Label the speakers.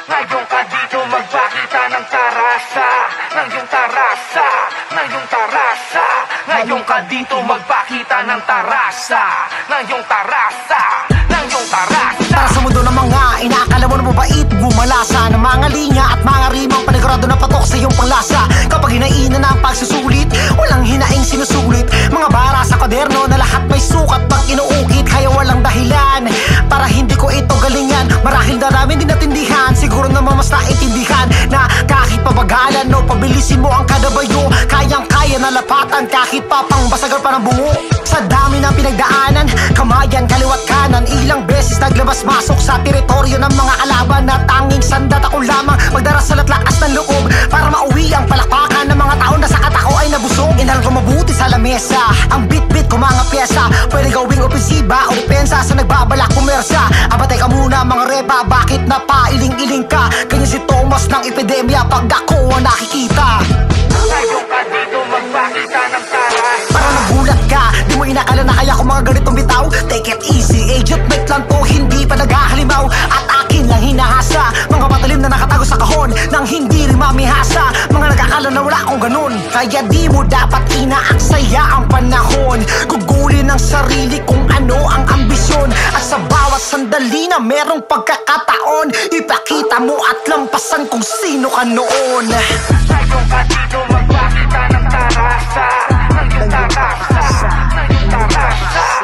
Speaker 1: Ngayon ka dito magpakita ng tarasa, ng iyong tarasa, ng iyong tarasa. Ngayon ka dito magpakita ng tarasa, ng iyong tarasa, ng iyong tarasa.
Speaker 2: Para sa mundo ng mga inaakala mo na mabait, bumalasa ng mga linya at mga rimang panigurado na patok sa iyong panglasa. Kapag hinainan na ang pagsusulit, walang hinaing sinusulit. Mga bara sa kwaderno na lahat may sukat pag inuukit. Kaya walang dahilan para hindi ko ito galingan. Marahil daramin din natindihan, siguro naman mas naitindihan na kahit pabagalan o pabilisin mo ang kadabayo, kayang-kaya na lapatan kahit papang basagal pa ng bungo. Sa dami ng pinagdaanan, kamayan, kaliwat kanan, ilang beses naglabas-masok sa teritoryo ng mga kalaban na tanging sandat ako lamang magdarasal at lakas ng loob para mauwi ang palakpakan ng mga tao na sa katako ay nabusog. Inal ko mabuti sa lamesa ang bit-bit ko mga pyesa, pwede gawing opensiba o depensa sa nagbabalak pumersa. Abatay ka muna mga reba, bakit napailing-iling ka? Ganyan si Thomas ng epidemya pag ako ang nakikita.
Speaker 1: Ngayon ka dito magpakita ng tarasa.
Speaker 2: Para nagulat ka, di mo inakala na kaya ko mga ganitong bitaw. Take it easy, agent mate lang to, hindi pa naghahalimaw. At akin lang hinahasa, mga patalim na nakatago sa kahon nang hindi rin mamihasa. Mga nag-akala na wala akong ganun, kaya di mo dapat inaaksaya ang panahon. Gugulin ang sarili kung ano ang ambisyon, at sa bawat sandali na merong pagkakataon, ipakita mo at lampasan kung sino ka noon.
Speaker 1: Ngayon ka dito magpakita ng tarasa, ng iyong tarasa, ng iyong tarasa.